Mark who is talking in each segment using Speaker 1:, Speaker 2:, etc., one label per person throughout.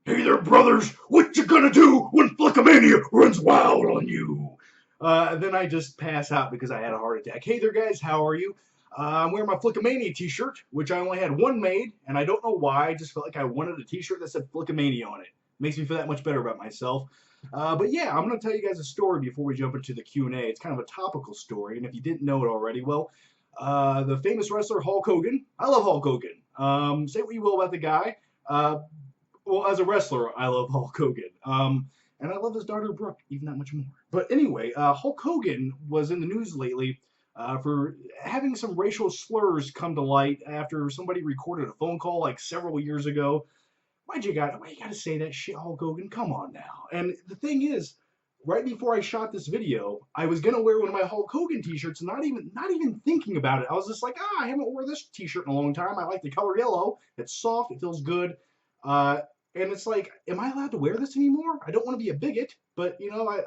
Speaker 1: Hey there, brothers! What you gonna do when Flickamania runs wild on you? Then I just pass out because I had a heart attack. Hey there, guys, how are you? I'm wearing my Flickamania t-shirt, which I only had one made, and I don't know why. I just felt like I wanted a t-shirt that said Flickamania on it. Makes me feel that much better about myself. But yeah, I'm going to tell you guys a story before we jump into the Q&A. It's kind of a topical story, and if you didn't know it already, well, the famous wrestler Hulk Hogan. I love Hulk Hogan. Say what you will about the guy. Uh, well, as a wrestler, I love Hulk Hogan. And I love his daughter Brooke even that much more. But anyway, Hulk Hogan was in the news lately for having some racial slurs come to light after somebody recorded a phone call like several years ago. Why you gotta say that shit, Hulk Hogan? Come on now. And the thing is, right before I shot this video, I was gonna wear one of my Hulk Hogan t-shirts, not even thinking about it. I was just like, I haven't worn this t-shirt in a long time. I like the color yellow. It's soft. It feels good. Uh, and it's like, am I allowed to wear this anymore? I don't want to be a bigot, but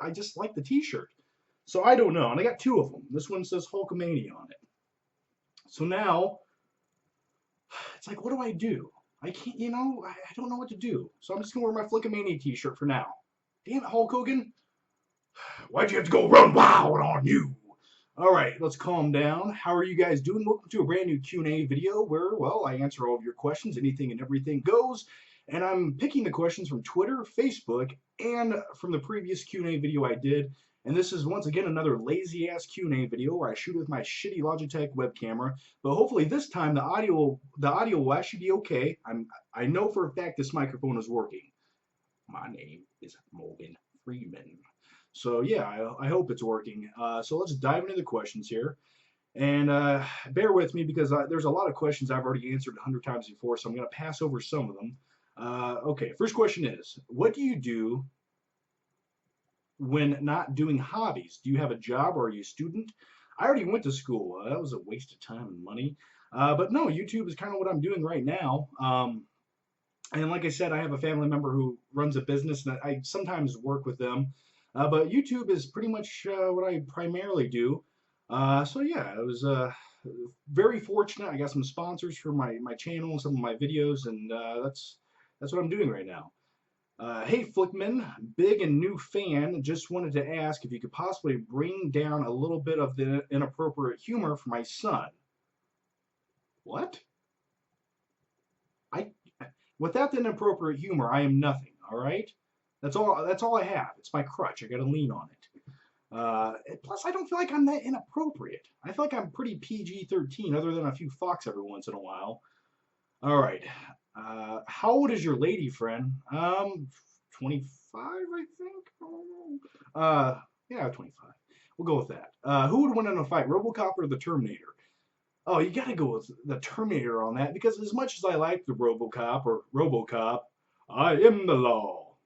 Speaker 1: I just like the t-shirt. So I don't know. And I got two of them. This one says Hulkamania on it. So now it's like, what do I do? I can't, I don't know what to do. So I'm just gonna wear my Flickamania t-shirt for now. Damn it, Hulk Hogan. Why'd you have to go run wild on you? All right, let's calm down. How are you guys doing? Welcome to a brand new Q&A video where, well, I answer all of your questions. Anything and everything goes. And I'm picking the questions from Twitter, Facebook, and from the previous Q&A video I did. And this is once again another lazy-ass Q&A video where I shoot with my shitty Logitech web camera. But hopefully this time the audio will actually be okay. I know for a fact this microphone is working. My name is Morgan Freeman. So yeah, I hope it's working. So let's dive into the questions here. And bear with me because there's a lot of questions I've already answered 100 times before, so I'm going to pass over some of them. Okay, first question is, what do you do when not doing hobbies? Do you have a job or are you a student? I already went to school. That was a waste of time and money. But no, YouTube is kind of what I'm doing right now. And like I said, I have a family member who runs a business, and I sometimes work with them. But YouTube is pretty much what I primarily do. So yeah, it was very fortunate. I got some sponsors for my channel and some of my videos, and that's what I'm doing right now. Hey Flickman, big and new fan. Just wanted to ask if you could possibly bring down a little bit of the inappropriate humor for my son. What? I Without the inappropriate humor, I am nothing. All right. That's all I have. It's my crutch. I got to lean on it. Plus, I don't feel like I'm that inappropriate. I feel like I'm pretty PG-13, other than a few fucks every once in a while. All right. How old is your lady friend? 25, I think. Yeah, 25. We'll go with that. Who would win in a fight, RoboCop or the Terminator? Oh, you gotta go with the Terminator on that because as much as I like the RoboCop, I am the law.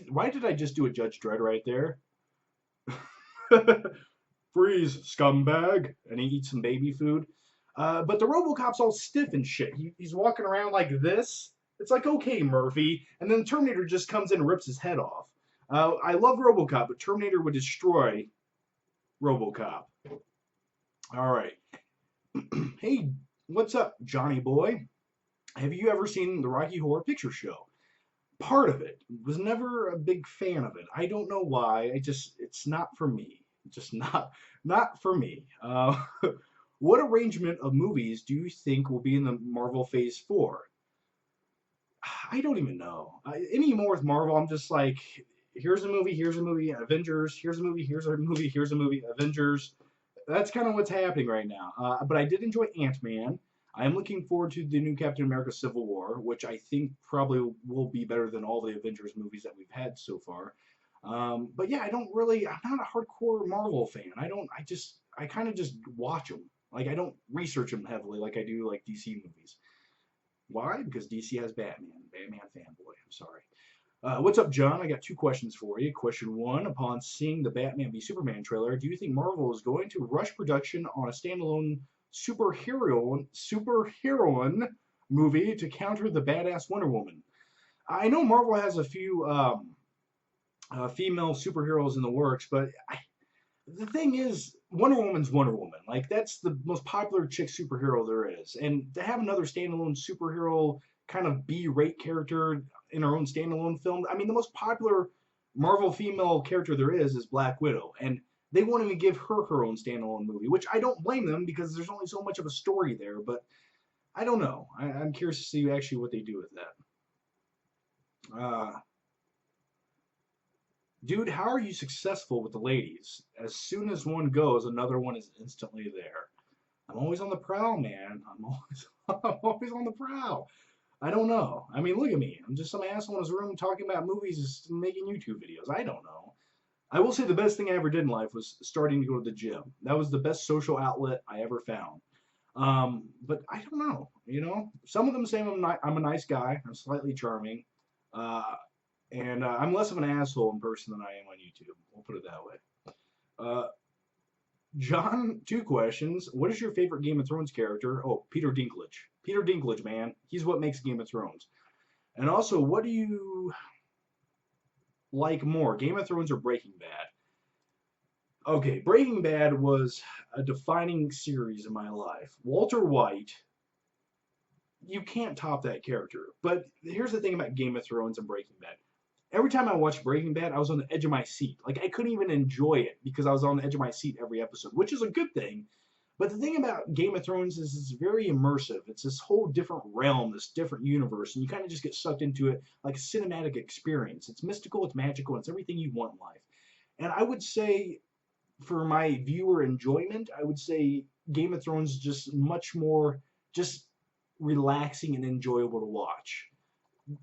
Speaker 1: Why did I just do a Judge Dredd right there? Freeze, scumbag, and he eats some baby food. But the RoboCop's all stiff and shit. He's walking around like this. It's like, okay, Murphy. And then the Terminator just comes in and rips his head off. I love RoboCop, but Terminator would destroy RoboCop. All right. Hey, what's up, Johnny boy? Have you ever seen the Rocky Horror Picture Show? Part of it. Was never a big fan of it. I don't know why. It's not for me. Just not for me. What arrangement of movies do you think will be in the Marvel Phase 4? I don't even know. Anymore with Marvel, I'm just like, here's a movie, Avengers, here's a movie, here's a movie, Avengers. That's kind of what's happening right now. But I did enjoy AntMan. I am looking forward to the new Captain America Civil War, which I think probably will be better than all the Avengers movies that we've had so far. But yeah, I'm not a hardcore Marvel fan. I kind of just watch them. Like, I don't research them heavily like I do like DC movies. Why? Because DC has Batman. Batman fanboy. I'm sorry. What's up, John? I got two questions for you. Question one, upon seeing the Batman v Superman trailer, do you think Marvel is going to rush production on a standalone superheroine movie to counter the badass Wonder Woman? I know Marvel has a few female superheroes in the works, but the thing is, Wonder Woman's Wonder Woman. Like, that's the most popular chick superhero there is. And to have another standalone superhero kind of B-rate character in her own standalone film. I mean, the most popular Marvel female character there is Black Widow, and they won't even give her her own standalone movie, which I don't blame them because there's only so much of a story there. But I don't know. I'm curious to see actually what they do with that. Dude, how are you successful with the ladies? As soon as one goes, another one is instantly there. I'm always on the prowl, man. I'm always on the prowl. I don't know. I mean, look at me. I'm just some asshole in his room talking about movies and making YouTube videos. I don't know. I will say the best thing I ever did in life was starting to go to the gym. That was the best social outlet I ever found. But I don't know. You know, some of them say I'm a nice guy. I'm slightly charming. And I'm less of an asshole in person than I am on YouTube. We'll put it that way. John, 2 questions. What is your favorite Game of Thrones character? Oh, Peter Dinklage. Peter Dinklage, man. He's what makes Game of Thrones. And also, what do you like more, Game of Thrones or Breaking Bad? Okay, Breaking Bad was a defining series in my life. Walter White, you can't top that character. But here's the thing about Game of Thrones and Breaking Bad. Every time I watched Breaking Bad, I was on the edge of my seat. Like, I couldn't even enjoy it because I was on the edge of my seat every episode, which is a good thing. But the thing about Game of Thrones is it's very immersive. It's this whole different realm, this different universe, and you kind of just get sucked into it like a cinematic experience. It's mystical, it's magical, it's everything you want in life. And I would say, for my viewer enjoyment, I would say Game of Thrones is just much more just relaxing and enjoyable to watch.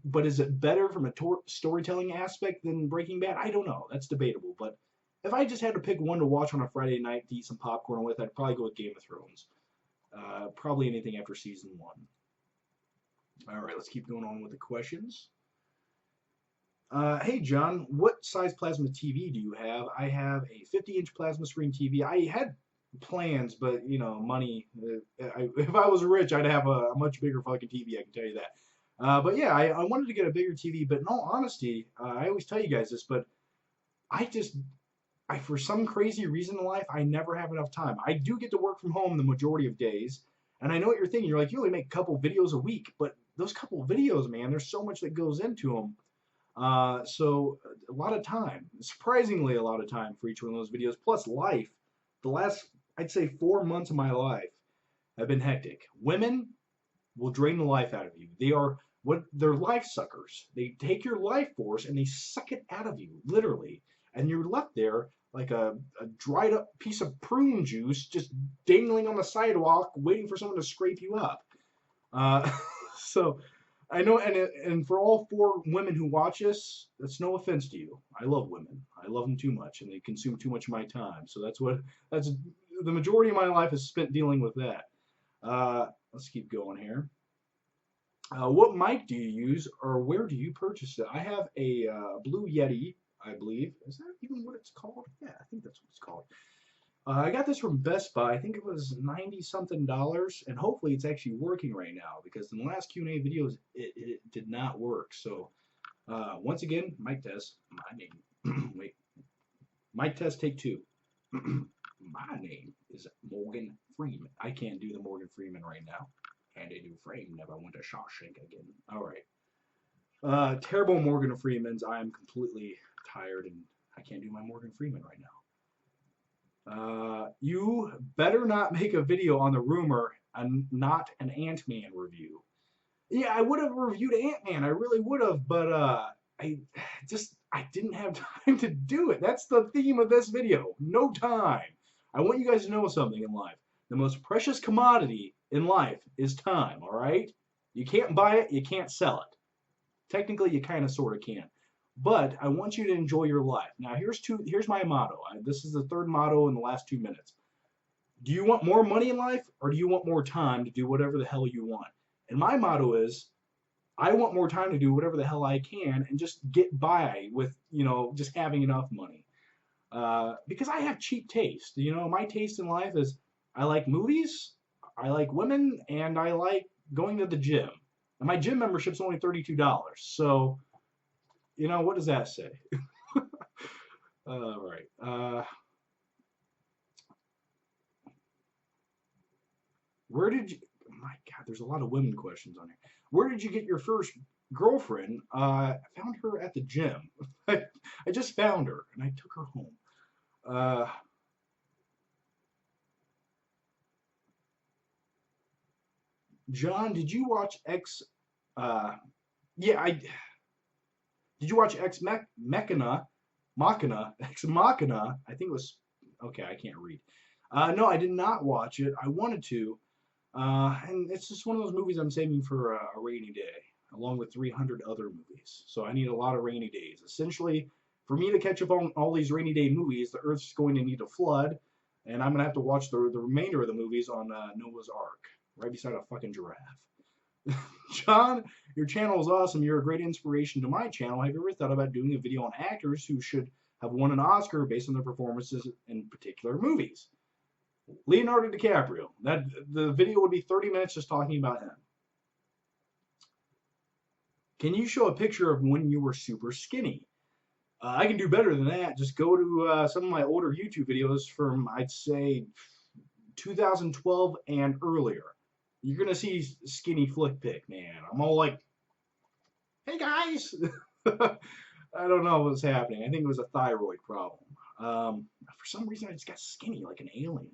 Speaker 1: But is it better from a storytelling aspect than Breaking Bad? I don't know. That's debatable. But if I just had to pick one to watch on a Friday night to eat some popcorn with, I'd probably go with Game of Thrones. Probably anything after season 1. All right, let's keep going on with the questions. Hey, John, what size plasma TV do you have? I have a 50-inch plasma screen TV. I had plans, but, you know, money. If I was rich, I'd have a much bigger fucking TV, I can tell you that. But yeah, I wanted to get a bigger TV, but in all honesty, I always tell you guys this, but for some crazy reason in life, I never have enough time. I do get to work from home the majority of days, and I know what you're thinking. You're like, you only make a couple videos a week, but those couple of videos, man, there's so much that goes into them. So a lot of time, surprisingly a lot of time for each one of those videos, plus life. The last, I'd say 4 months of my life have been hectic. Women will drain the life out of you. They're life suckers. They take your life force and they suck it out of you, literally. And you're left there like a dried up piece of prune juice just dangling on the sidewalk waiting for someone to scrape you up. So I know, and for all 4 women who watch this, that's no offense to you. I love women. I love them too much, and they consume too much of my time. So that's the majority of my life is spent dealing with that. Let's keep going here. What mic do you use, or where do you purchase it? I have a Blue Yeti, I believe. Is that even what it's called? Yeah, I think that's what it's called. I got this from Best Buy. I think it was $90-something, and hopefully it's actually working right now, because in the last Q&A videos, it did not work. So, once again, mic test. My name. Wait. Mic test, take 2. My name is Morgan Freeman. I can't do the Morgan Freeman right now. And a new frame never went to Shawshank again. All right. Terrible Morgan Freemans. I am completely tired, and I can't do my Morgan Freeman right now. You better not make a video on the rumor and not an AntMan review. Yeah, I would have reviewed AntMan. I really would have, but I didn't have time to do it. That's the theme of this video. No time. I want you guys to know something in life. The most precious commodity in life is time, all right? You can't buy it, you can't sell it. Technically, you kind of sort of can. But I want you to enjoy your life. Now, here's my motto. This is the 3rd motto in the last 2 minutes. Do you want more money in life, or do you want more time to do whatever the hell you want? And my motto is, I want more time to do whatever the hell I can and just get by with, just having enough money. Because I have cheap taste. My taste in life is I like movies, I like women, and I like going to the gym. And my gym membership's only $32. So, what does that say? All right. Where did you... My God, there's a lot of women questions on here. Where did you get your first girlfriend? I found her at the gym. I just found her and I took her home. Uh, John, did you watch X? Uh, yeah, I did. You watch Machina? Ex Machina. I think it was okay. I can't read. No, I did not watch it. I wanted to, and it's just one of those movies I'm saving for a rainy day, along with 300 other movies. So I need a lot of rainy days. Essentially, for me to catch up on all these rainy day movies, the Earth's going to need a flood, and I'm gonna have to watch the remainder of the movies on Noah's Ark, right beside a fucking giraffe. John, your channel is awesome. You're a great inspiration to my channel. Have you ever thought about doing a video on actors who should have won an Oscar based on their performances in particular movies? Leonardo DiCaprio. That the video would be 30 minutes just talking about him. Can you show a picture of when you were super skinny? I can do better than that. Just go to some of my older YouTube videos from, I'd say, 2012 and earlier. You're gonna see skinny flick pick, man. I'm all like, hey guys. I don't know what's happening. I think it was a thyroid problem. For some reason, I just got skinny like an alien.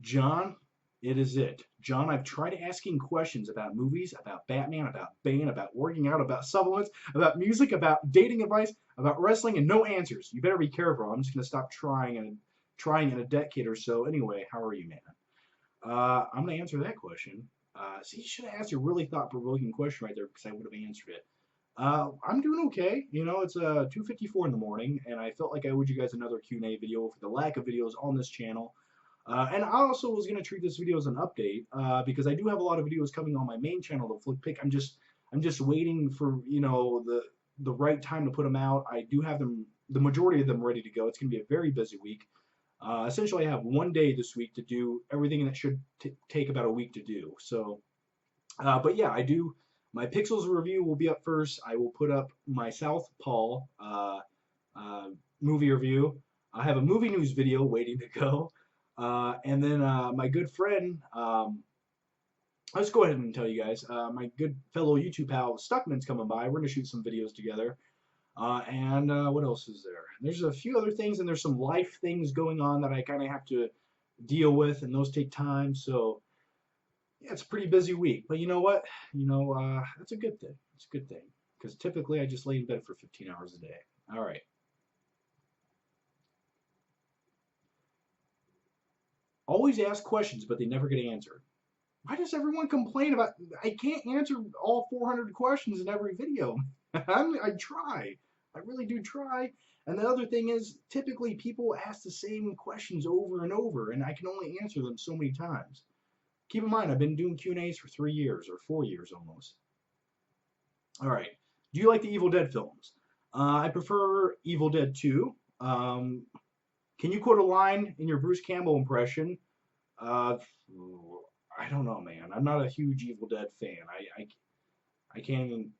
Speaker 1: John, it is it. John, I've tried asking questions about movies, about Batman, about Bane, about working out, about supplements, about music, about dating advice, about wrestling, and no answers. You better be careful. I'm just gonna stop trying in a decade or so. Anyway, how are you, man? I'm gonna answer that question. See, you should have asked a really thought-provoking question right there because I would have answered it. I'm doing okay. You know, it's 2:54 in the morning, and I felt like I owed you guys another Q&A video for the lack of videos on this channel. And I also was going to treat this video as an update because I do have a lot of videos coming on my main channel, the Flick Pick. I'm just waiting for the right time to put them out. I do have them, the majority of them, ready to go. It's going to be a very busy week. Essentially, I have one day this week to do everything that should take about a week to do. So, but yeah, I do. My Pixels review will be up first. I will put up my Southpaw movie review. I have a movie news video waiting to go. And then my good friend, let's go ahead and tell you guys, my good fellow YouTube pal Stuckman's coming by. We're going to shoot some videos together. And what else is there? There's a few other things, and there's some life things going on that I kind of have to deal with, and those take time. So, yeah, it's a pretty busy week. But you know what? That's a good thing. It's a good thing. Because typically I just lay in bed for 15 hours a day. All right. Always ask questions, but they never get answered. Why does everyone complain about, I can't answer all 400 questions in every video? I try. I really do try. And the other thing is, typically people ask the same questions over and over, and I can only answer them so many times. Keep in mind, I've been doing Q&As for 3 years, or 4 years almost. All right. Do you like the Evil Dead films? I prefer Evil Dead 2. Can you quote a line in your Bruce Campbell impression? I don't know, man. I'm not a huge Evil Dead fan. I can't even.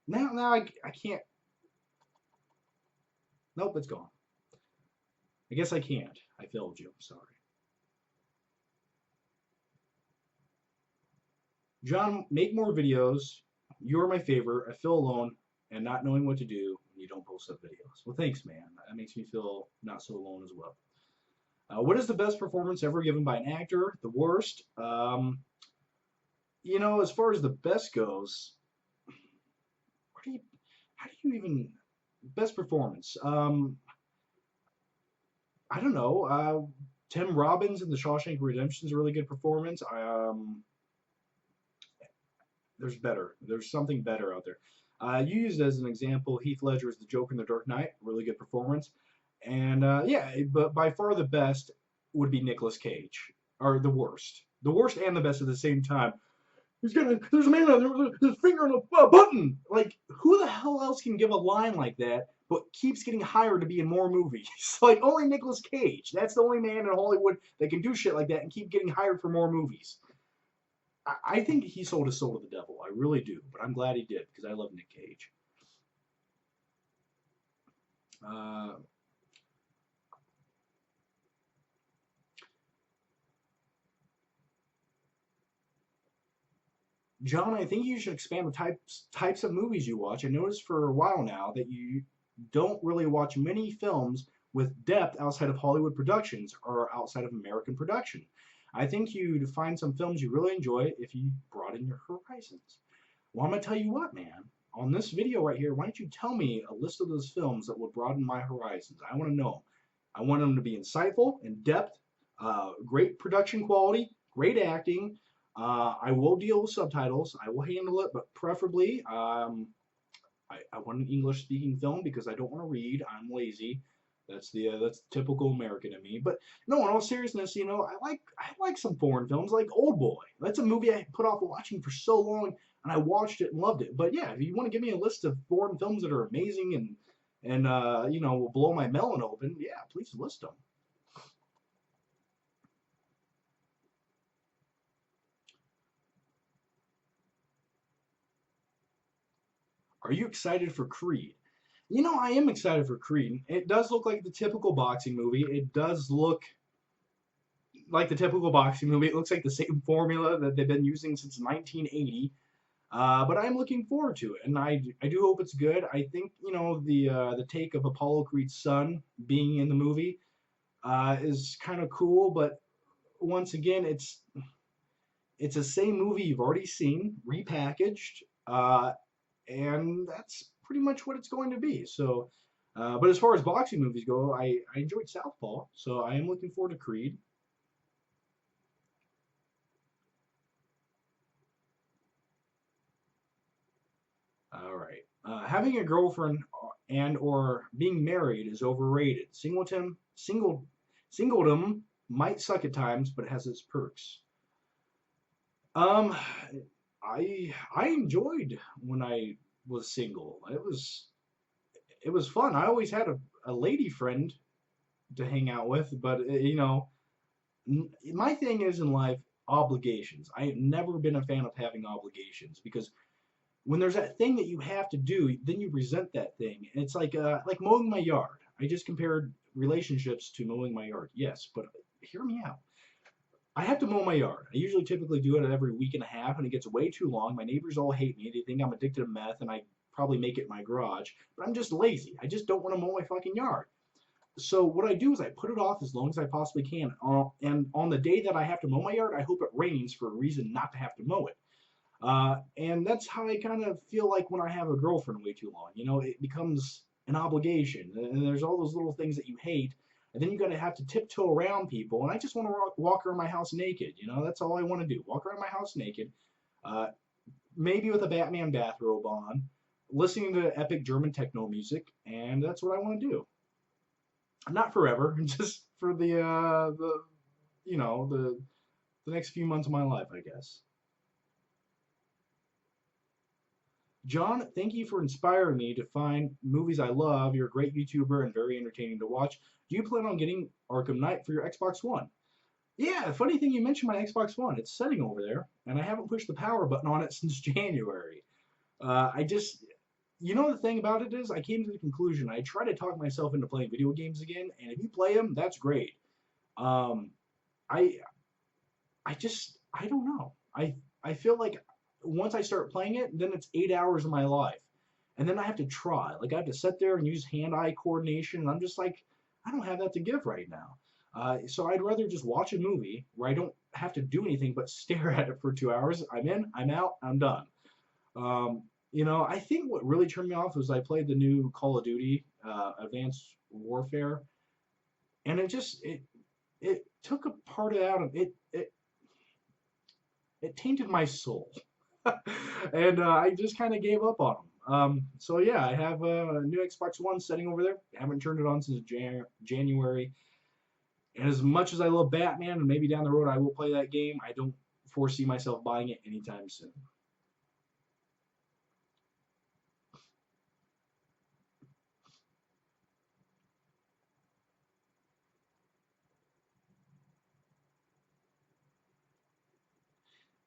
Speaker 1: Now I can't. Nope, it's gone. I guess I can't. I failed you. I'm sorry. John, make more videos. You're my favorite. I feel alone and not knowing what to do when you don't post up videos. Well, thanks, man. That makes me feel not so alone as well. What is the best performance ever given by an actor? The worst? As far as the best goes, how do you even, best performance? I don't know. Tim Robbins in The Shawshank Redemption is a really good performance. There's better. There's something better out there. You used as an example Heath Ledger as the Joker in The Dark Knight. Really good performance. And yeah, but by far the best would be Nicolas Cage. Or the worst. The worst and the best at the same time. There's a man out there with his finger on a button. Like, who the hell else can give a line like that, but keeps getting hired to be in more movies? Like, only Nicolas Cage. That's the only man in Hollywood that can do shit like that and keep getting hired for more movies. I think he sold his soul to the devil. I really do. But I'm glad he did, because I love Nick Cage. John, I think you should expand the types of movies you watch. I noticed for a while now that you don't really watch many films with depth outside of Hollywood productions or outside of American production. I think you'd find some films you really enjoy if you broaden your horizons. Well, I'm gonna tell you what, man. On this video right here, why don't you tell me a list of those films that will broaden my horizons? I want to know. I want them to be insightful, in depth, great production quality, great acting. I will deal with subtitles. I will handle it, but preferably I want an English speaking film because I don't want to read. I'm lazy. That's typical American in me. But no, in all seriousness, I like some foreign films like Old Boy. That's a movie I put off watching for so long, and I watched it and loved it. But yeah, if you want to give me a list of foreign films that are amazing and will blow my melon open, yeah, please list them. Are you excited for Creed? I am excited for Creed. It does look like the typical boxing movie. It does look like the typical boxing movie. It looks like the same formula that they've been using since 1980. But I'm looking forward to it, and I do hope it's good. I think the take of Apollo Creed's son being in the movie is kind of cool, but once again, it's the same movie you've already seen repackaged, and that's pretty much what it's going to be. So, but as far as boxing movies go, I enjoyed Southpaw, so I am looking forward to Creed. All right. Having a girlfriend and or being married is overrated. Singledom might suck at times, but it has its perks. Um, I enjoyed when I was single. It was fun. I always had a lady friend to hang out with, but my thing is in life obligations. I have never been a fan of having obligations because when there's that thing that you have to do, then you resent that thing. And it's like mowing my yard. I just compared relationships to mowing my yard. Yes, but hear me out. I have to mow my yard. I usually typically do it every week and a half, and it gets way too long. My neighbors all hate me. They think I'm addicted to meth, and I probably make it in my garage. But I'm just lazy. I just don't want to mow my fucking yard. So what I do is I put it off as long as I possibly can. And on the day that I have to mow my yard, I hope it rains for a reason not to have to mow it. And that's how I kind of feel like when I have a girlfriend way too long. It becomes an obligation, and there's all those little things that you hate, and then you got to have to tiptoe around people. And I just want to walk around my house naked. That's all I want to do. Walk around my house naked, uh, maybe with a Batman bathrobe on, listening to epic German techno music, and that's what I want to do. Not forever, just for the next few months of my life, I guess. John, thank you for inspiring me to find movies I love. You're a great YouTuber and very entertaining to watch. Do you plan on getting Arkham Knight for your Xbox One? Yeah, funny thing you mentioned my Xbox One. It's sitting over there, and I haven't pushed the power button on it since January. I just, the thing about it is, I came to the conclusion. I try to talk myself into playing video games again, and if you play them, that's great. Um, I I don't know. I feel like once I start playing it, then it's 8 hours of my life, and then I have to try. Like I have to sit there and use hand-eye coordination, and I'm just like, I don't have that to give right now. So I'd rather just watch a movie where I don't have to do anything but stare at it for 2 hours. I'm in, I'm out, I'm done. I think what really turned me off was I played the new Call of Duty Advanced Warfare, and it took a part of it out of it. It tainted my soul, and I just kind of gave up on them. So yeah, I have a new Xbox One sitting over there. Haven't turned it on since January. And as much as I love Batman, and maybe down the road I will play that game, I don't foresee myself buying it anytime soon.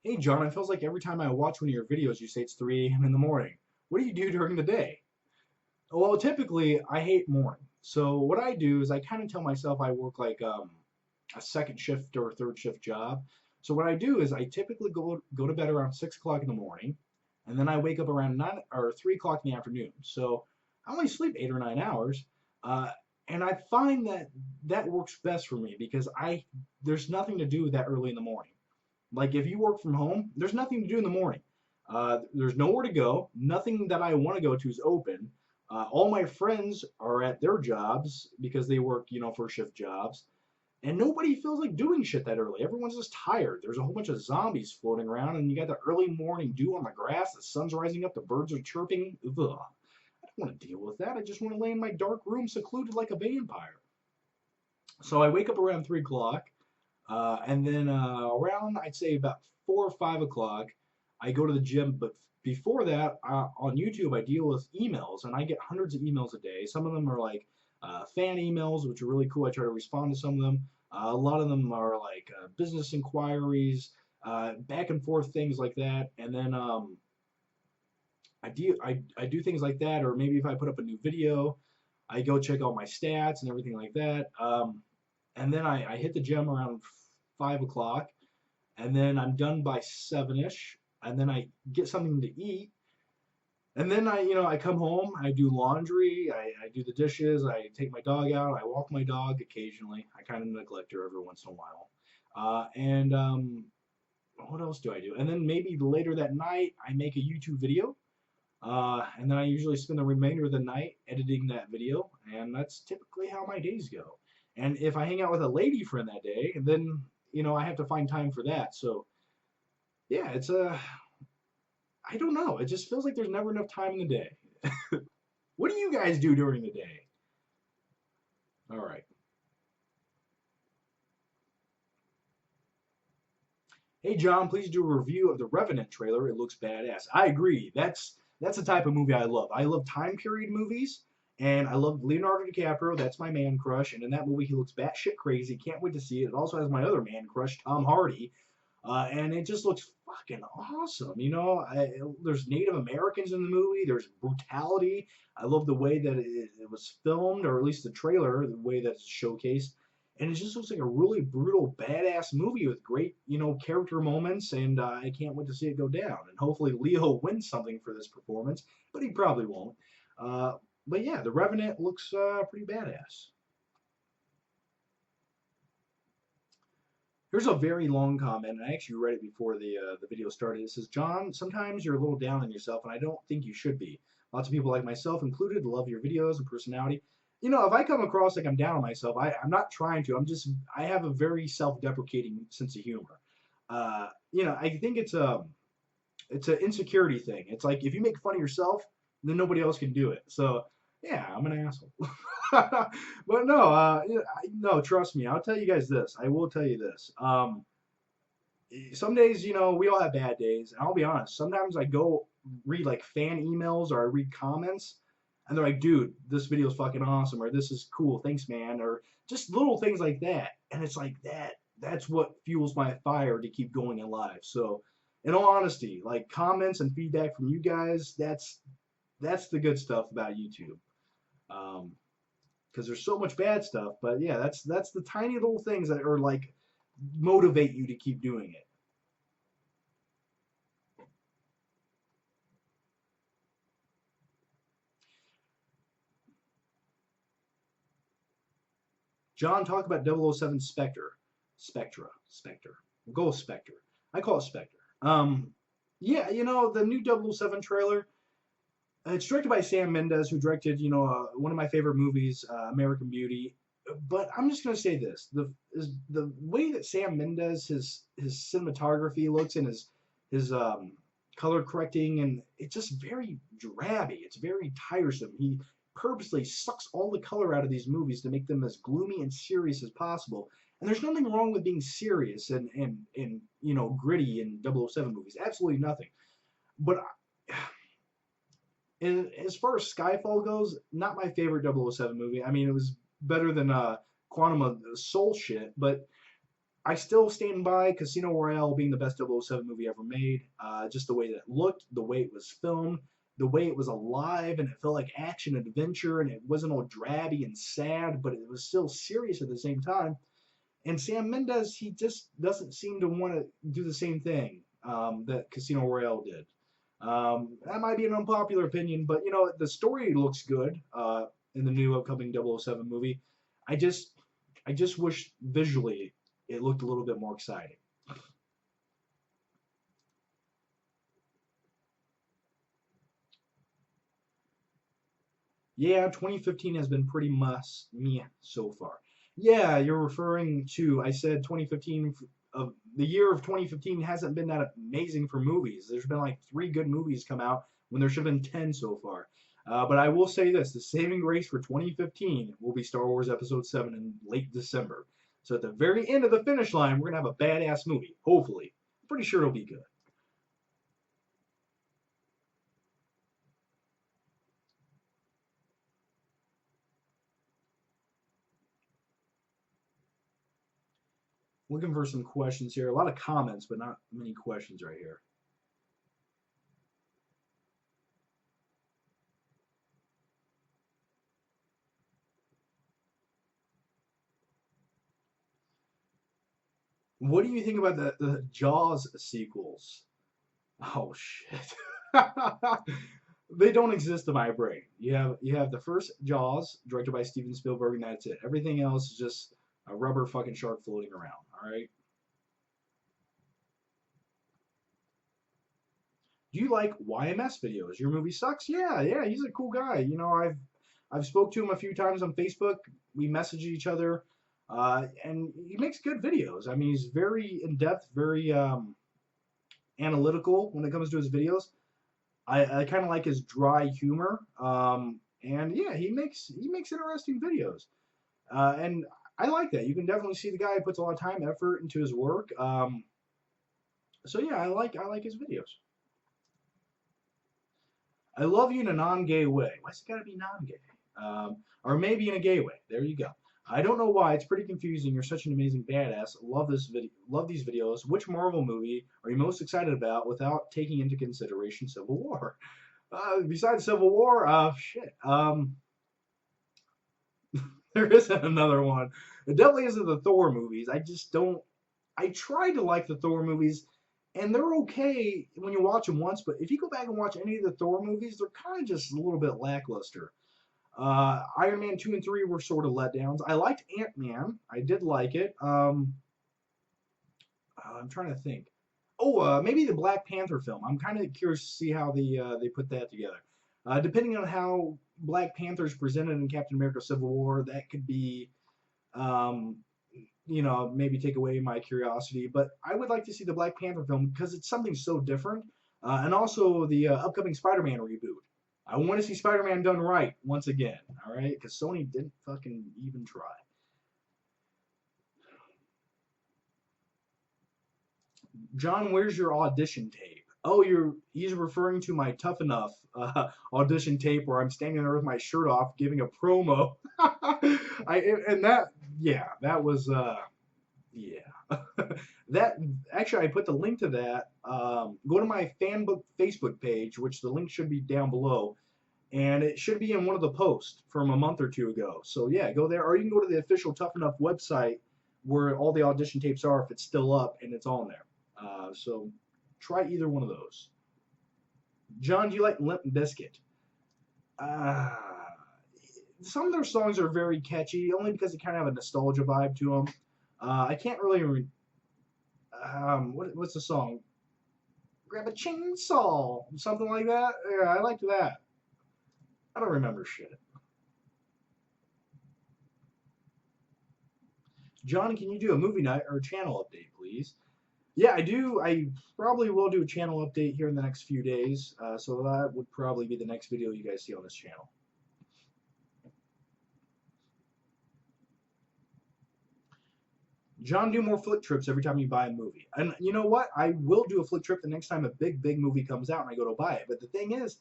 Speaker 1: Hey John, it feels like every time I watch one of your videos, you say it's 3 a.m. in the morning. What do you do during the day? Well, typically I hate morning. So what I do is I kind of tell myself I work like a second shift or a third shift job. So what I do is I typically go to bed around 6 o'clock in the morning, and then I wake up around 9 or 3 o'clock in the afternoon. So I only sleep 8 or 9 hours, uh, and I find that that works best for me because I there's nothing to do that early in the morning. Like if you work from home, there's nothing to do in the morning. There's nowhere to go. Nothing that I want to go to is open. All my friends are at their jobs because they work, first shift jobs. And nobody feels like doing shit that early. Everyone's just tired. There's a whole bunch of zombies floating around, and you got the early morning dew on the grass. The sun's rising up. The birds are chirping. Ugh. I don't want to deal with that. I just want to lay in my dark room secluded like a vampire. So I wake up around 3 o'clock. And then around, I'd say about 4 or 5 o'clock, I go to the gym. But before that, on YouTube, I deal with emails, and I get hundreds of emails a day. Some of them are like fan emails, which are really cool. I try to respond to some of them. A lot of them are like business inquiries, back and forth things like that. And then I do things like that, or maybe if I put up a new video, I go check out my stats and everything like that. And then I hit the gym around 5 o'clock, and then I'm done by 7ish, and then I get something to eat, and then I come home, I do laundry, I do the dishes, I take my dog out, I walk my dog occasionally. I kind of neglect her every once in a while, and what else do I do? And then maybe later that night I make a YouTube video. And then I usually spend the remainder of the night editing that video, and that's typically how my days go. And if I hang out with a lady friend that day, then I have to find time for that. So yeah, it's I don't know. It just feels like there's never enough time in the day. What do you guys do during the day? All right. Hey John, please do a review of the Revenant trailer. It looks badass. I agree. That's the type of movie I love. I love time period movies, and I love Leonardo DiCaprio. That's my man crush. And in that movie, he looks batshit crazy. Can't wait to see it. It also has my other man crush, Tom Hardy, and it just looks fucking awesome. There's Native Americans in the movie. There's brutality. I love the way that it was filmed, or at least the trailer, the way that it's showcased. And it just looks like a really brutal, badass movie with great, character moments. And I can't wait to see it go down. And hopefully Leo wins something for this performance, but he probably won't. Uh, but yeah, the Revenant looks pretty badass. Here's a very long comment, and I actually read it before the video started. It says, John, sometimes you're a little down on yourself, and I don't think you should be. Lots of people like myself included love your videos and personality. If I come across like I'm down on myself, I'm not trying to. I have a very self-deprecating sense of humor. I think it's an insecurity thing. It's like if you make fun of yourself, then nobody else can do it. So yeah, I'm an asshole. But no, no, trust me. I'll tell you guys this. I will tell you this. Some days, we all have bad days, and I'll be honest. Sometimes I go read like fan emails or I read comments, and they're like, "Dude, this video is fucking awesome," or "This is cool, thanks, man," or just little things like that. And it's like that. That's what fuels my fire to keep going in life. So, in all honesty, like comments and feedback from you guys, that's the good stuff about YouTube. Because there's so much bad stuff, but yeah, that's the tiny little things that are like motivate you to keep doing it. John, talk about 007 Spectre. Spectre. We'll go with Spectre. I call it Spectre. Yeah, the new 007 trailer. It's directed by Sam Mendes, who directed, one of my favorite movies, American Beauty. But I'm just gonna say this: the way that Sam Mendes his cinematography looks and his color correcting, and it's just very drabby. It's very tiresome. He purposely sucks all the color out of these movies to make them as gloomy and serious as possible. And there's nothing wrong with being serious and gritty in 007 movies. Absolutely nothing. But and as far as Skyfall goes, not my favorite 007 movie. I mean, it was better than Quantum of Soul shit, but I still stand by Casino Royale being the best 007 movie ever made. Just the way that it looked, the way it was filmed, the way it was alive, and it felt like action adventure, and it wasn't all drabby and sad, but it was still serious at the same time. And Sam Mendes, he just doesn't seem to want to do the same thing that Casino Royale did. That might be an unpopular opinion, but you know the story looks good in the new upcoming 007 movie. I just, I just wish visually it looked a little bit more exciting. Yeah, 2015 has been pretty meh so far. Yeah, you're referring to, I said 2015, of the year of 2015 hasn't been that amazing for movies. There's been like three good movies come out when there should have been 10 so far. But I will say this, the saving grace for 2015 will be Star Wars Episode 7 in late December. So at the very end of the finish line, we're going to have a badass movie, hopefully. Pretty sure it'll be good. Looking for some questions here. A lot of comments, but not many questions right here. What do you think about the Jaws sequels? Oh shit. They don't exist in my brain. You have the first Jaws, directed by Steven Spielberg, and that's it. Everything else is just a rubber fucking shark floating around. All right. Do you like YMS videos? Your movie sucks? Yeah, yeah. He's a cool guy. You know, I've spoke to him a few times on Facebook. We message each other, and he makes good videos. I mean, he's very in depth, very analytical when it comes to his videos. I kind of like his dry humor. And yeah, he makes interesting videos. And I like that. You can definitely see the guy puts a lot of time, effort into his work. So yeah, I like his videos. I love you in a non-gay way. Why's it gotta be non-gay? Or maybe in a gay way. There you go. I don't know why. It's pretty confusing. You're such an amazing badass. Love this video. Love these videos. Which Marvel movie are you most excited about without taking into consideration Civil War? Besides Civil War, shit. There isn't another one. It definitely isn't the Thor movies. I just don't. I try to like the Thor movies, and they're okay when you watch them once. But if you go back and watch any of the Thor movies, they're kind of just a little bit lackluster. Iron Man 2 and 3 were sort of letdowns. I liked Ant-Man. I did like it. I'm trying to think. Oh, maybe the Black Panther film. I'm kind of curious to see how they put that together. Depending on how Black Panther is presented in Captain America: Civil War, that could be, um, maybe take away my curiosity. But I would like to see the Black Panther film because it's something so different. And also the upcoming Spider-Man reboot. I want to see Spider-Man done right once again. All right, because Sony didn't fucking even try. John, where's your audition tape? Oh, he's referring to my Tough Enough audition tape where I'm standing there with my shirt off giving a promo. And that, yeah, that was yeah. That actually I put the link to that. Go to my fan book Facebook page, which the link should be down below, and it should be in one of the posts from a month or two ago. So yeah, go there, or you can go to the official Tough Enough website where all the audition tapes are if it's still up and it's on there. So try either one of those. John, do you like Limp Bizkit? Uh, some of their songs are very catchy, only because they kind of have a nostalgia vibe to them. I can't really. What's the song? Grab a chainsaw, something like that. Yeah, I liked that. I don't remember shit. John, can you do a movie night or a channel update, please? Yeah, I do. I probably will do a channel update here in the next few days. So that would probably be the next video you guys see on this channel. John, do more flick trips every time you buy a movie. And you know what? I will do a flick trip the next time a big movie comes out and I go to buy it. But the thing is,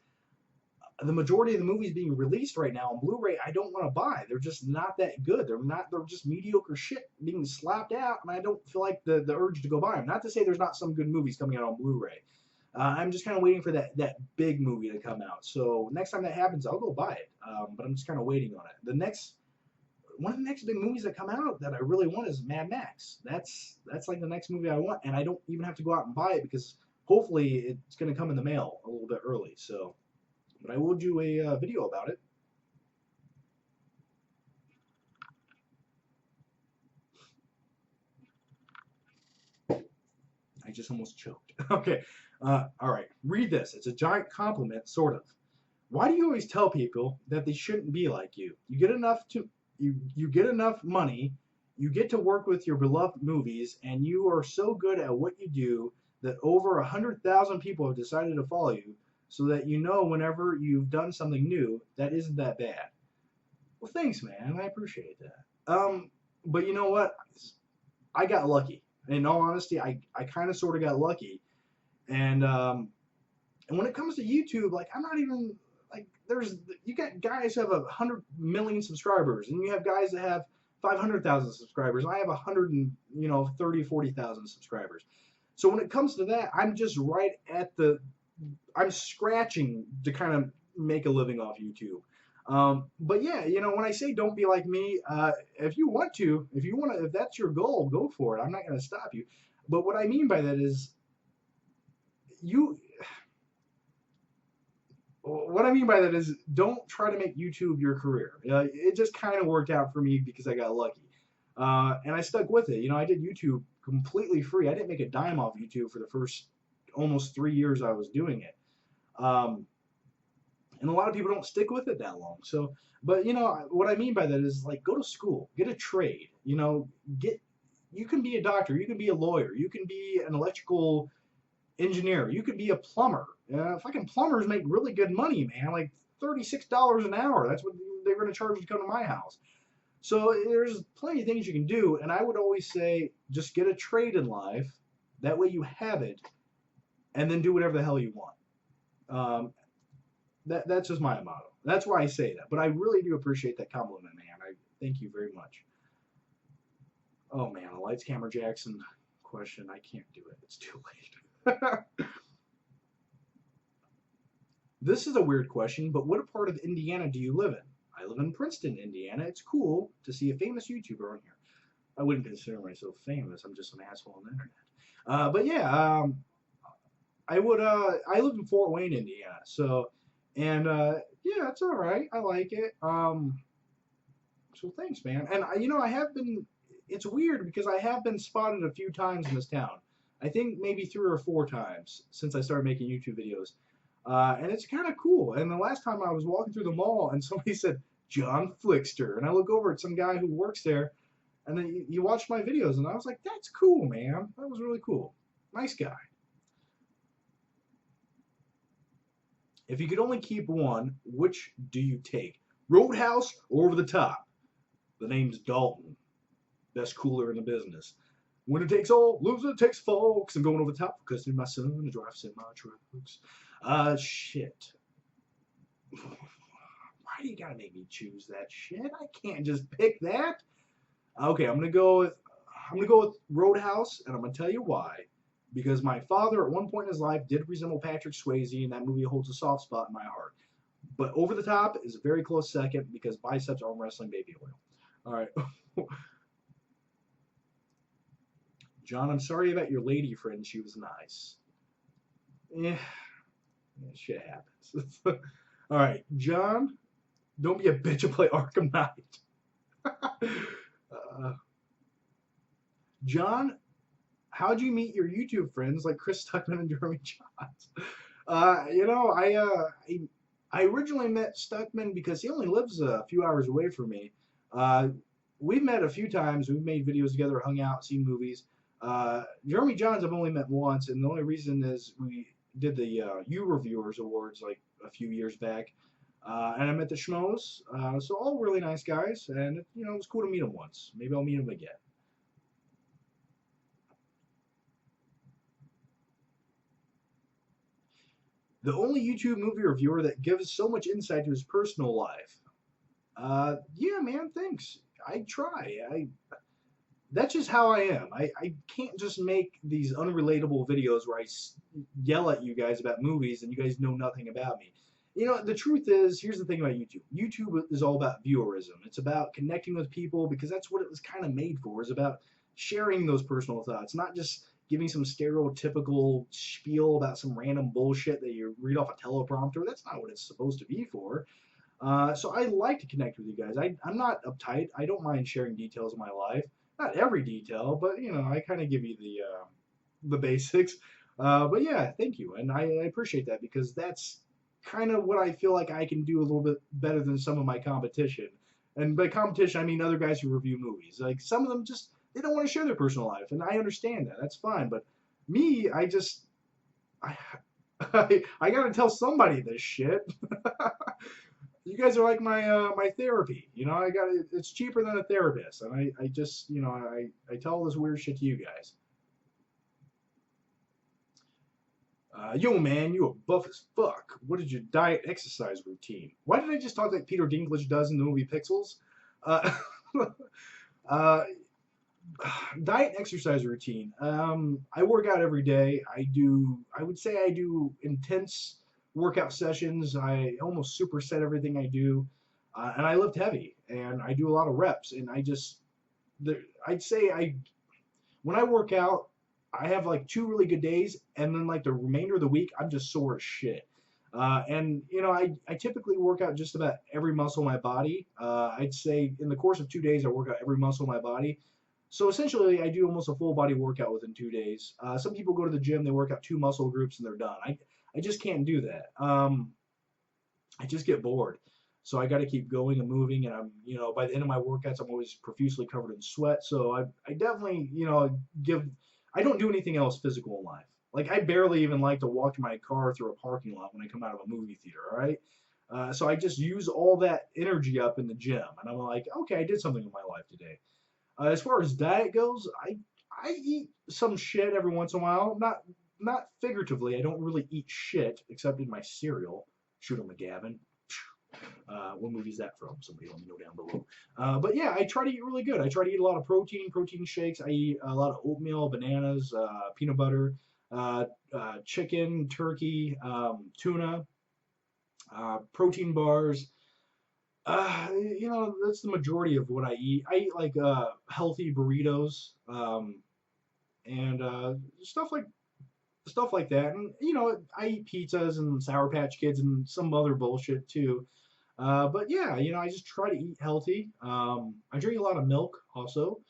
Speaker 1: the majority of the movies being released right now on Blu-ray, I don't want to buy. They're just not that good. They're just mediocre shit being slapped out, and I don't feel like the urge to go buy them. Not to say there's not some good movies coming out on Blu-ray. I'm just kind of waiting for that big movie to come out. So next time that happens, I'll go buy it. But I'm just kind of waiting on it. The next one of the next big movies that come out that I really want is Mad Max. That's like the next movie I want, and I don't even have to go out and buy it because hopefully it's going to come in the mail a little bit early. So, but I will do a video about it. I just almost choked. Okay. All right. Read this. It's a giant compliment, sort of. Why do you always tell people that they shouldn't be like you? You get enough money, you get to work with your beloved movies, and you are so good at what you do that over 100,000 people have decided to follow you, so that you know whenever you've done something new that isn't that bad. Well, thanks, man. I appreciate that. But you know what? I got lucky. In all honesty, I kind of sort of got lucky, and when it comes to YouTube, like I'm not even like you got guys who have 100 million subscribers, and you have guys that have 500,000 subscribers. I have 40,000 subscribers. So when it comes to that, I'm just right at I'm scratching to kind of make a living off YouTube. But yeah, when I say don't be like me, if you want to, if that's your goal, go for it. I'm not going to stop you. But what I mean by that is don't try to make YouTube your career. It just kind of worked out for me because I got lucky. And I stuck with it. I did YouTube completely free. I didn't make a dime off YouTube for the first almost 3 years I was doing it. And a lot of people don't stick with it that long. So, but what I mean by that is like go to school, get a trade. You can be a doctor, you can be a lawyer, you can be an electrical engineer, you could be a plumber. Fucking plumbers make really good money, man. Like $36 an hour. That's what they're going to charge to come to my house. So there's plenty of things you can do, and I would always say just get a trade in life. That way you have it, and then do whatever the hell you want. That's just my motto. That's why I say that. But I really do appreciate that compliment, man. I thank you very much. Oh man, a Lights Camera Jackson question. I can't do it. It's too late. This is a weird question, but what part of Indiana do you live in? I live in Princeton, Indiana. It's cool to see a famous YouTuber on here. I wouldn't consider myself famous. I'm just some asshole on the internet. But yeah, I live in Fort Wayne, Indiana. So, and yeah, it's all right. I like it. So thanks, man. And I have been. It's weird because I have been spotted a few times in this town. I think maybe 3 or 4 times since I started making YouTube videos. And it's kind of cool. And the last time I was walking through the mall and somebody said, John Flickster. And I look over at some guy who works there, and then he watched my videos, and I was like, that's cool, man. That was really cool. Nice guy. If you could only keep one, which do you take? Roadhouse or Over the Top? The name's Dalton. Best cooler in the business. Winner takes all, loser takes folks. I'm going over the top because my son to drive semi-trucks. Shit. Why do you gotta make me choose that shit? I can't just pick that. Okay, I'm gonna go with Roadhouse, and I'm gonna tell you why. Because my father, at one point in his life, did resemble Patrick Swayze, and that movie holds a soft spot in my heart. But Over the Top is a very close second because biceps, arm wrestling, baby oil. All right. John, I'm sorry about your lady friend. She was nice. Yeah, shit happens. All right, John, don't be a bitch and play Arkham Knight. John, how'd you meet your YouTube friends like Chris Stuckman and Jeremy Johns? I originally met Stuckman because he only lives a few hours away from me. We've met a few times. We've made videos together, hung out, seen movies. Jeremy Johns I've only met once, and the only reason is we did the U Reviewers Awards like a few years back, and I met the Schmoes. So all really nice guys, and it was cool to meet them once. Maybe I'll meet them again. The only YouTube movie reviewer that gives so much insight to his personal life. Yeah, man, thanks. I try. That's just how I am. I can't just make these unrelatable videos where I yell at you guys about movies and you guys know nothing about me. You know, the truth is, here's the thing about YouTube. YouTube is all about viewerism. It's about connecting with people because that's what it was kind of made for. Is about sharing those personal thoughts, not just giving some stereotypical spiel about some random bullshit that you read off a teleprompter. That's not what it's supposed to be for. So I like to connect with you guys. I'm not uptight. I don't mind sharing details of my life. Not every detail, but you know, I kind of give you the basics. But yeah, thank you, and I appreciate that because that's kind of what I feel like I can do a little bit better than some of my competition. And by competition, I mean other guys who review movies. Like some of them just they don't want to share their personal life, and I understand that. That's fine. But me, I, I gotta tell somebody this shit. You guys are like my therapy. You know, it's cheaper than a therapist, and I just you know I tell all this weird shit to you guys. Yo, man, you a buff as fuck. What is your diet exercise routine? Why did I just talk like Peter Dinklage does in the movie Pixels? Uh, uh, diet exercise routine. I work out every day. I would say I do intense workout sessions. I almost superset everything I do. And I lift heavy and I do a lot of reps. And I'd say when I work out, I have like 2 really good days, and then like the remainder of the week, I'm just sore as shit. And you know, I typically work out just about every muscle in my body. I'd say in the course of 2 days, I work out every muscle in my body. So essentially, I do almost a full body workout within 2 days. Some people go to the gym, they work out 2 muscle groups, and they're done. I just can't do that. I just get bored. So I got to keep going and moving, and you know, by the end of my workouts, I'm always profusely covered in sweat. So I definitely, you know, I don't do anything else physical in life. Like I barely even like to walk my car through a parking lot when I come out of a movie theater. All right. So I just use all that energy up in the gym, and I'm like, okay, I did something in my life today. As far as diet goes, I eat some shit every once in a while. Not figuratively. I don't really eat shit except in my cereal. Shoot 'em, McGavin. What movie is that from? Somebody let me know down below. But yeah, I try to eat really good. I try to eat a lot of protein shakes. I eat a lot of oatmeal, bananas, peanut butter, chicken, turkey, tuna, protein bars. You know, that's the majority of what I eat. I eat like healthy burritos and stuff like that. And you know, I eat pizzas and Sour Patch Kids and some other bullshit too. But yeah, you know, I just try to eat healthy. I drink a lot of milk also,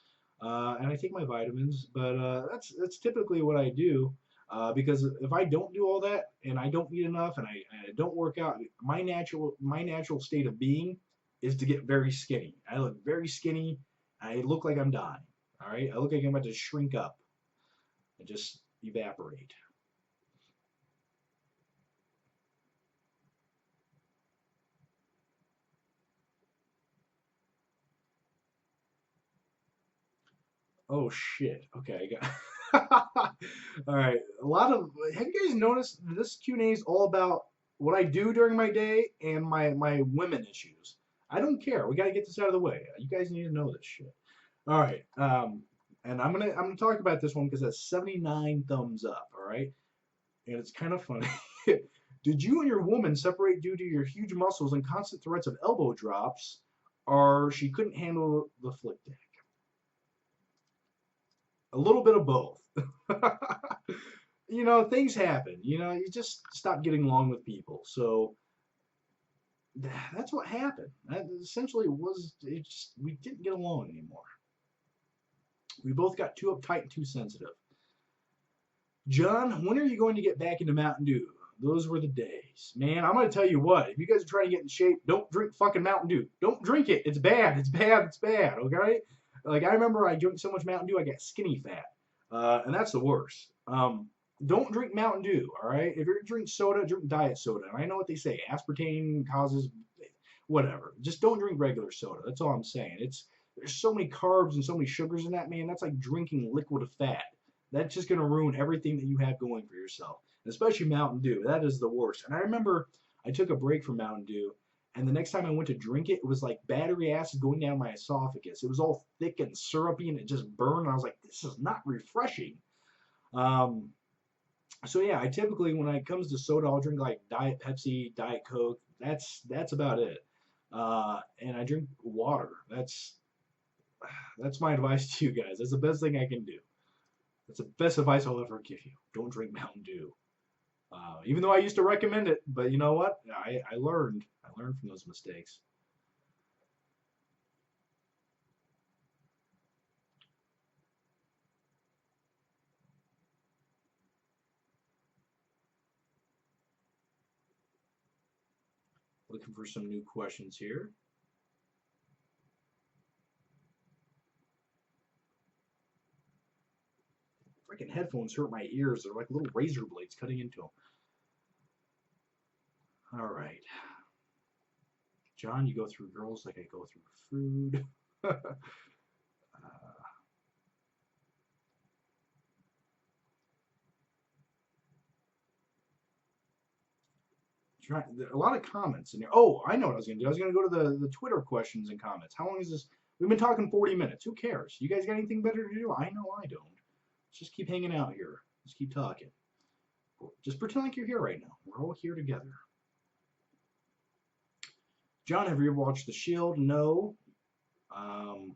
Speaker 1: and I take my vitamins. But that's typically what I do. Because if I don't do all that and I don't eat enough and I don't work out, my natural state of being is to get very skinny. I look very skinny. I look like I'm dying. All right, I look like I'm about to shrink up and just evaporate. Oh shit. Okay, I got. All right. Have you guys noticed this Q&A is all about what I do during my day and my women issues. I don't care. We got to get this out of the way. You guys need to know this shit. All right. And I'm gonna talk about this one because that's 79 thumbs up. All right. And it's kind of funny. Did you and your woman separate due to your huge muscles and constant threats of elbow drops, or she couldn't handle the flick deck? A little bit of both. You know, things happen. You know, you just stop getting along with people. So that's what happened. That essentially was it. Just we didn't get along anymore. We both got too uptight and too sensitive. John, when are you going to get back into Mountain Dew? Those were the days. Man, I'm going to tell you what. If you guys are trying to get in shape, don't drink fucking Mountain Dew. Don't drink it. It's bad. It's bad. It's bad. Okay? Like, I remember I drank so much Mountain Dew, I got skinny fat. And that's the worst. Don't drink Mountain Dew, all right? If you're going to drink soda, drink diet soda. And I know what they say. Aspartame causes whatever. Just don't drink regular soda. That's all I'm saying. There's so many carbs and so many sugars in that, man. That's like drinking liquid fat. That's just going to ruin everything that you have going for yourself, especially Mountain Dew. That is the worst. And I remember I took a break from Mountain Dew, and the next time I went to drink it, it was like battery acid going down my esophagus. It was all thick and syrupy, and it just burned. And I was like, this is not refreshing. Um, So yeah, I typically when it comes to soda, I'll drink like Diet Pepsi, Diet Coke. That's about it. And I drink water. That's my advice to you guys. That's the best thing I can do. That's the best advice I'll ever give you. Don't drink Mountain Dew. Even though I used to recommend it, but you know what? I learned. I learned from those mistakes. Looking for some new questions here. Freaking headphones hurt my ears. They're like little razor blades cutting into them. All right. John, you go through girls like I go through food. A lot of comments in here. Oh, I know what I was going to do. I was going to go to the Twitter questions and comments. How long is this? We've been talking 40 minutes. Who cares? You guys got anything better to do? I know I don't. Let's just keep hanging out here. Let's keep talking. Just pretend like you're here right now. We're all here together. John, have you ever watched The Shield? No. Um,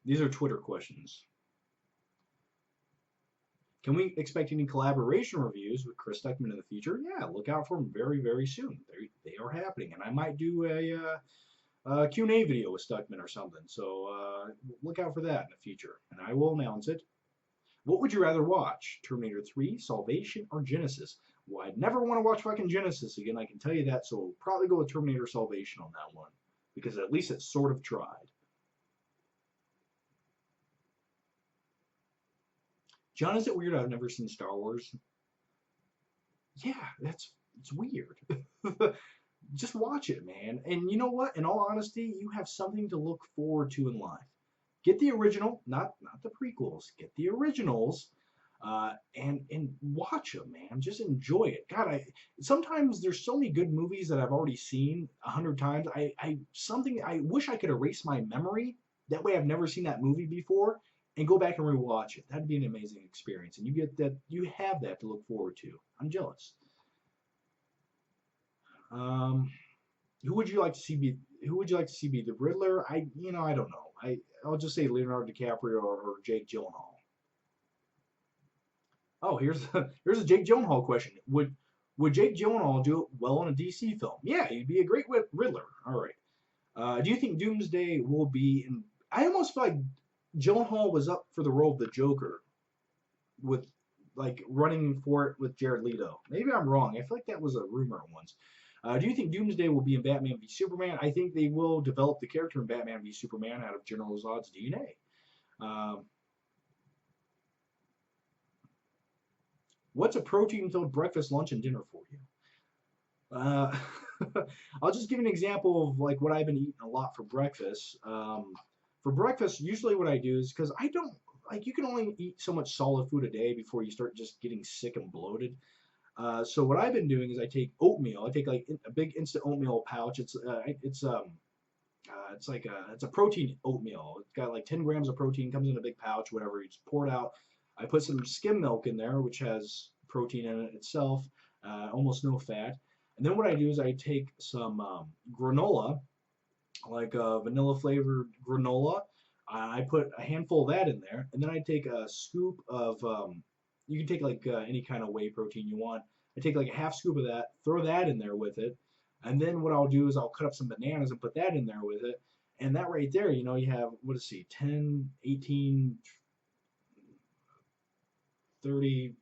Speaker 1: these are Twitter questions. Can we expect any collaboration reviews with Chris Stuckman in the future? Yeah, look out for them very, very soon. They are happening, and I might do a Q&A video with Stuckman or something. So look out for that in the future, and I will announce it. What would you rather watch? Terminator 3, Salvation, or Genesis? Well, I'd never want to watch fucking Genesis again, I can tell you that, so we'll probably go with Terminator Salvation on that one, because at least it sort of tried. John, is it weird I've never seen Star Wars? Yeah, it's weird. Just watch it, man. And you know what? In all honesty, you have something to look forward to in life. Get the original, not the prequels. Get the originals, and watch them, man. Just enjoy it. God, I sometimes there's so many good movies that I've already seen 100 times. I wish I could erase my memory. That way, I've never seen that movie before, and go back and rewatch it. That'd be an amazing experience, and you have that to look forward to. I'm jealous. Um, who would you like to see be? Who would you like to see be the Riddler? I don't know. I'll just say Leonardo DiCaprio or Jake Gyllenhaal. Oh, here's a Jake Gyllenhaal question. Would Jake Gyllenhaal do it well in a DC film? Yeah, he'd be a great Riddler. All right. Do you think Doomsday will be in? I almost feel like Gyllenhaal was up for the role of the Joker with like running for it with Jared Leto. Maybe I'm wrong. I feel like that was a rumor once. Do you think Doomsday will be in Batman v Superman? I think they will develop the character in Batman v Superman out of General Zod's DNA. What's a protein-filled breakfast, lunch, and dinner for you? Uh, I'll just give an example of like what I've been eating a lot for breakfast. For breakfast, usually what I do is because I don't like you can only eat so much solid food a day before you start just getting sick and bloated. So what I've been doing is I take oatmeal. I take like a big instant oatmeal pouch. It's a protein oatmeal. It's got like 10 grams of protein. Comes in a big pouch. Whatever. You just pour it out. I put some skim milk in there, which has protein in it itself. Almost no fat. And then what I do is I take some granola, like vanilla flavored granola. I put a handful of that in there, and then I take a scoop of you can take like any kind of whey protein you want. I take like a half scoop of that, throw that in there with it, and then what I'll do is I'll cut up some bananas and put that in there with it. And that right there, you have, what is it, 10, 18, 30,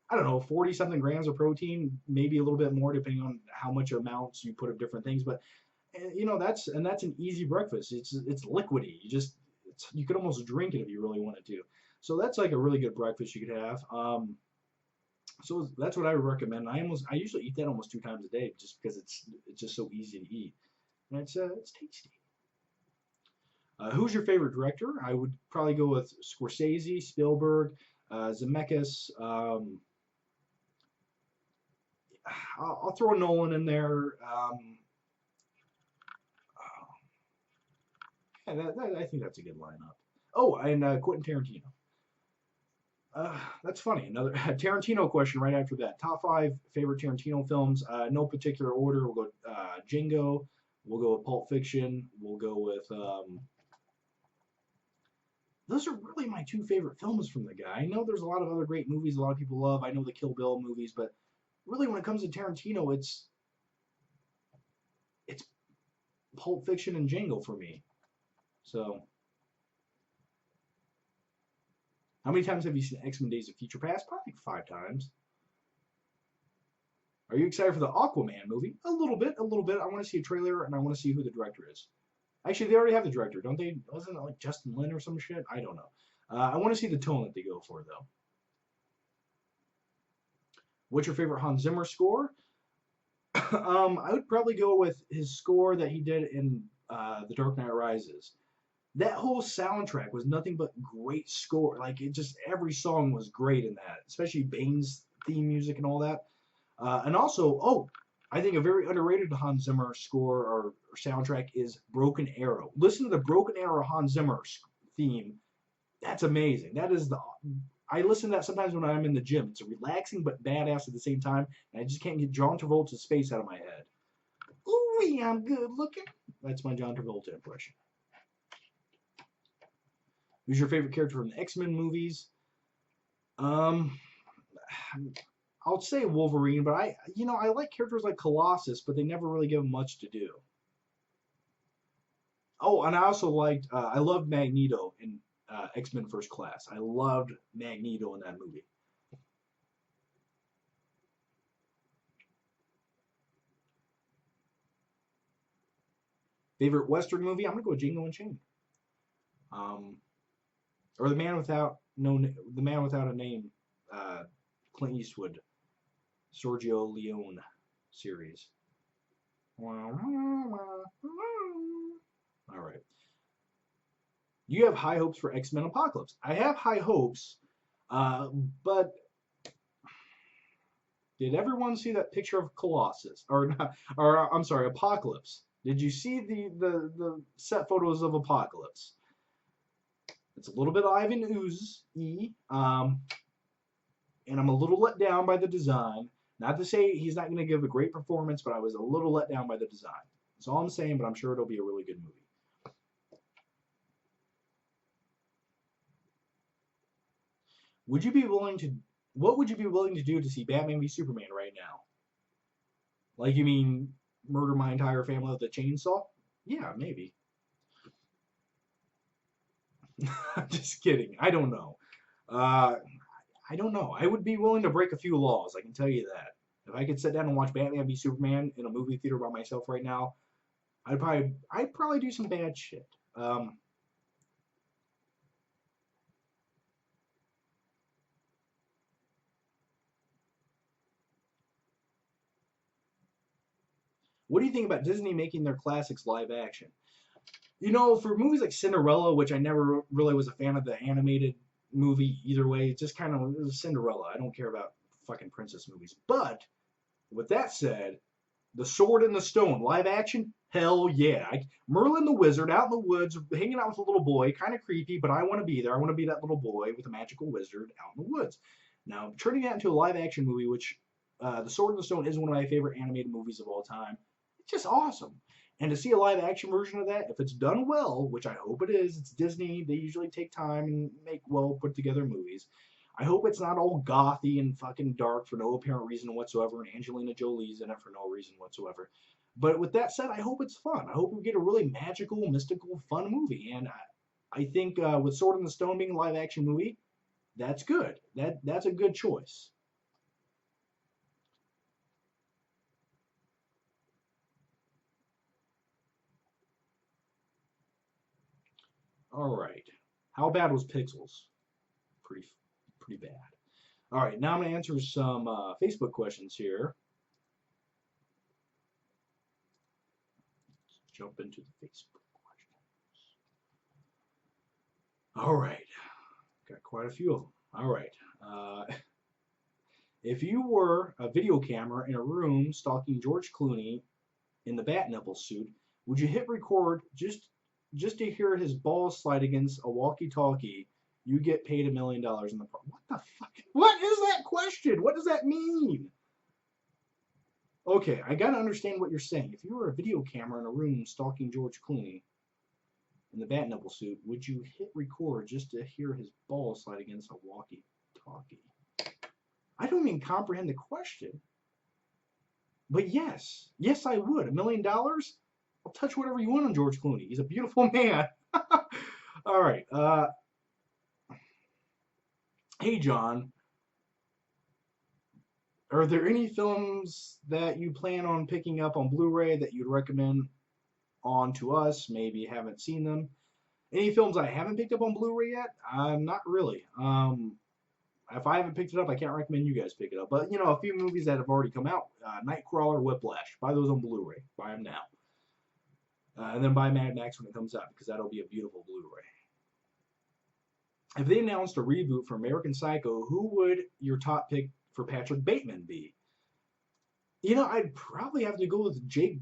Speaker 1: I don't know, 40 something grams of protein, maybe a little bit more depending on how much amounts you put of different things. But that's an easy breakfast. It's liquidy. You could almost drink it if you really wanted to. So that's like a really good breakfast you could have. So that's what I would recommend. I usually eat that almost 2 times a day just because it's just so easy to eat, and it's tasty. Who's your favorite director? I would probably go with Scorsese, Spielberg, Zemeckis. I'll throw Nolan in there. Yeah, I think that's a good lineup. Oh, and Quentin Tarantino. That's funny. Another Tarantino question right after that. Top five favorite Tarantino films. No particular order. We'll go Django. We'll go with Pulp Fiction. We'll go with. Those are really my two favorite films from the guy. I know there's a lot of other great movies a lot of people love. I know the Kill Bill movies, but really when it comes to Tarantino, it's Pulp Fiction and Django for me. So, how many times have you seen X-Men Days of Future Past? Probably 5 times. Are you excited for the Aquaman movie? A little bit, a little bit. I want to see a trailer and I want to see who the director is. Actually, they already have the director, don't they? Wasn't it like Justin Lin or some shit? I don't know. I want to see the tone that they go for, though. What's your favorite Hans Zimmer score? I would probably go with his score that he did in The Dark Knight Rises. That whole soundtrack was nothing but great score. Like it just every song was great in that, especially Bane's theme music and all that. And also, I think a very underrated Hans Zimmer score or soundtrack is Broken Arrow. Listen to the Broken Arrow Hans Zimmer theme. That's amazing. I listen to that sometimes when I'm in the gym. It's a relaxing but badass at the same time, and I just can't get John Travolta's face out of my head. Ooh, I'm good looking. That's my John Travolta impression. Who's your favorite character from the X-Men movies? Um, I'll say Wolverine, but I like characters like Colossus, but they never really give him much to do. Oh, and I also I loved Magneto in X-Men First Class. I loved Magneto in that movie. Favorite Western movie? I'm gonna go with Django Unchained. Um, or the Man Without a Name, Clint Eastwood, Sergio Leone series. All right. You have high hopes for X-Men Apocalypse. I have high hopes, but did everyone see that picture of Colossus? Or not, or I'm sorry, Apocalypse. Did you see the set photos of Apocalypse? It's a little bit Ivan Ooze-y, and I'm a little let down by the design. Not to say he's not going to give a great performance, but I was a little let down by the design. That's all I'm saying, but I'm sure it'll be a really good movie. Would you be willing to? What would you be willing to do to see Batman v Superman right now? Like you mean murder my entire family with a chainsaw? Yeah, maybe. I'm just kidding. I don't know. Uh, I don't know. I would be willing to break a few laws. I can tell you that. If I could sit down and watch Batman v Superman in a movie theater by myself right now, I'd probably do some bad shit. What do you think about Disney making their classics live action? For movies like Cinderella, which I never really was a fan of the animated movie either way, it just kind of was Cinderella. I don't care about fucking princess movies. But with that said, The Sword and the Stone live action, hell yeah. Merlin the Wizard out in the woods, hanging out with a little boy, kind of creepy, but I want to be there. I want to be that little boy with a magical wizard out in the woods. Now, turning that into a live action movie, which The Sword and the Stone is one of my favorite animated movies of all time, it's just awesome. And to see a live action version of that, if it's done well, which I hope it is, it's Disney, they usually take time and make well put together movies. I hope it's not all gothy and fucking dark for no apparent reason whatsoever, and Angelina Jolie's in it for no reason whatsoever. But with that said, I hope it's fun. I hope we get a really magical, mystical, fun movie. And I think with Sword in the Stone being a live action movie, that's good. That's a good choice. All right. How bad was Pixels? Pretty pretty bad. All right, now I'm going to answer some Facebook questions here. Let's jump into the Facebook questions. All right, got quite a few of them. All right. If you were a video camera in a room stalking George Clooney in the bat nipple suit, would you hit record just to hear his balls slide against a walkie-talkie You get paid $1 million in the prom. What the fuck? What is that question? What does that mean? Okay, I gotta understand what you're saying. If you were a video camera in a room stalking George Clooney in the bat nipple suit, would you hit record just to hear his balls slide against a walkie-talkie? I don't even comprehend the question. But yes, yes, I would. $1 million? I'll touch whatever you want on George Clooney. He's a beautiful man. All right. Hey, John. Are there any films that you plan on picking up on Blu-ray that you'd recommend on to us? Maybe haven't seen them. Any films I haven't picked up on Blu-ray yet? Not really. If I haven't picked it up, I can't recommend you guys pick it up. But you know, a few movies that have already come out: Nightcrawler, Whiplash. Buy those on Blu-ray. Buy them now, and then buy Mad Max when it comes out because that'll be a beautiful Blu-ray. If they announced a reboot for American Psycho, who would your top pick for Patrick Bateman be? You know, I'd probably have to go with Jake.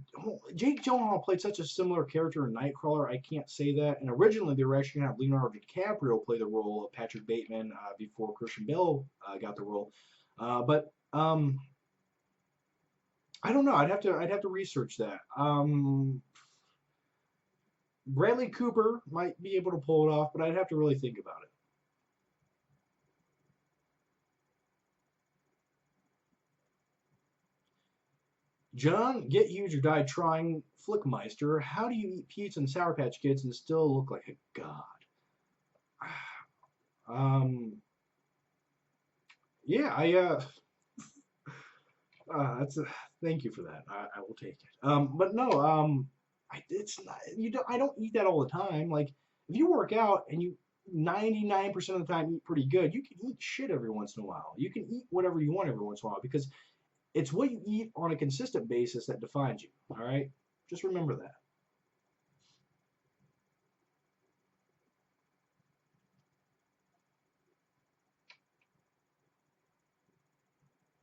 Speaker 1: Jake Gyllenhaal played such a similar character in Nightcrawler, I can't say that. And originally, they were actually going to have Leonardo DiCaprio play the role of Patrick Bateman before Christian Bale got the role. But I don't know. I'd have to research that. Bradley Cooper might be able to pull it off, but I'd have to really think about it. John, get huge or die trying. Flickmeister, how do you eat pizza and Sour Patch Kids and still look like a god? Yeah, that's thank you for that. I will take it. But no, it's not, I don't eat that all the time. Like if you work out and you 99% of the time eat pretty good, you can eat shit every once in a while. You can eat whatever you want every once in a while because it's what you eat on a consistent basis that defines you. All right, just remember that.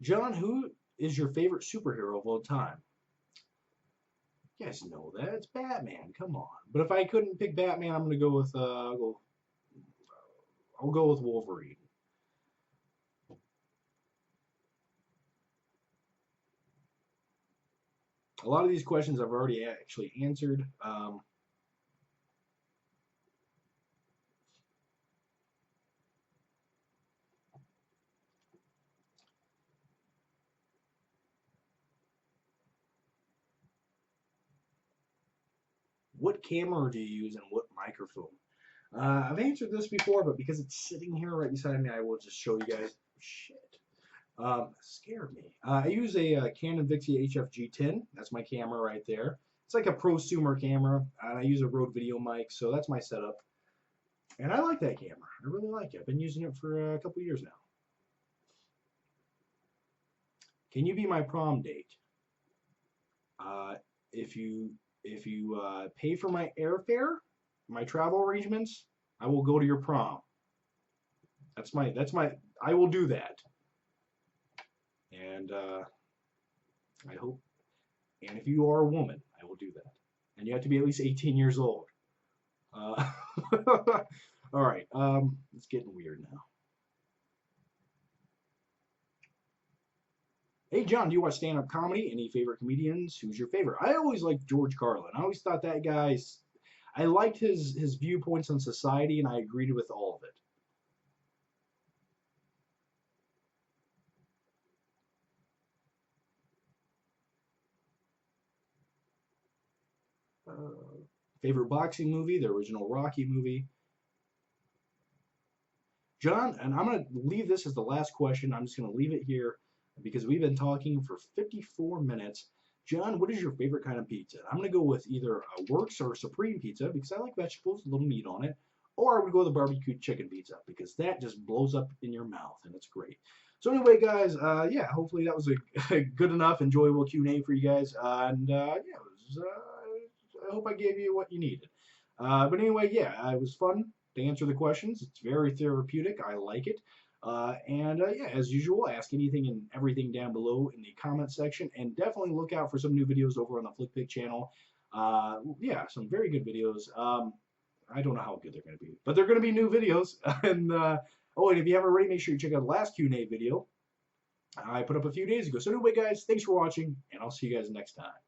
Speaker 1: John, who is your favorite superhero of all time? You guys know that it's Batman. Come on. But if I couldn't pick Batman, I'm gonna go with I'll go with Wolverine. A lot of these questions I've already actually answered. What camera do you use and what microphone? I've answered this before, but because it's sitting here right beside me, I will just show you guys. Shit. Scared me. I use a Canon Vixia HFG10. That's my camera right there. It's like a prosumer camera, and I use a Rode video mic, so that's my setup. And I like that camera. I really like it. I've been using it for a couple years now. Can you be my prom date? If you pay for my airfare, my travel arrangements, I will go to your prom. That's my I will do that. And I hope, and if you are a woman, I will do that. And you have to be at least 18 years old. All right, it's getting weird now. Hey, John, do you watch stand-up comedy? Any favorite comedians? Who's your favorite? I always liked George Carlin. I always thought that guy's, I liked his viewpoints on society, and I agreed with all of it. Favorite boxing movie? The original Rocky movie. John, and I'm going to leave this as the last question. I'm just going to leave it here because we've been talking for 54 minutes. John, what is your favorite kind of pizza? I'm going to go with either a Works or a Supreme pizza because I like vegetables, a little meat on it. Or I would go with a barbecue chicken pizza because that just blows up in your mouth and it's great. So anyway, guys, yeah, hopefully that was a good enough, enjoyable Q&A for you guys. Yeah, it was, I hope I gave you what you needed. But anyway, yeah, it was fun to answer the questions. It's very therapeutic. I like it. Yeah, as usual, ask anything and everything down below in the comment section. And definitely look out for some new videos over on the FlickPick channel. Yeah, some very good videos. I don't know how good they're going to be, but they're going to be new videos. And oh, and if you haven't already, make sure you check out the last Q&A video I put up a few days ago. So anyway, guys, thanks for watching, and I'll see you guys next time.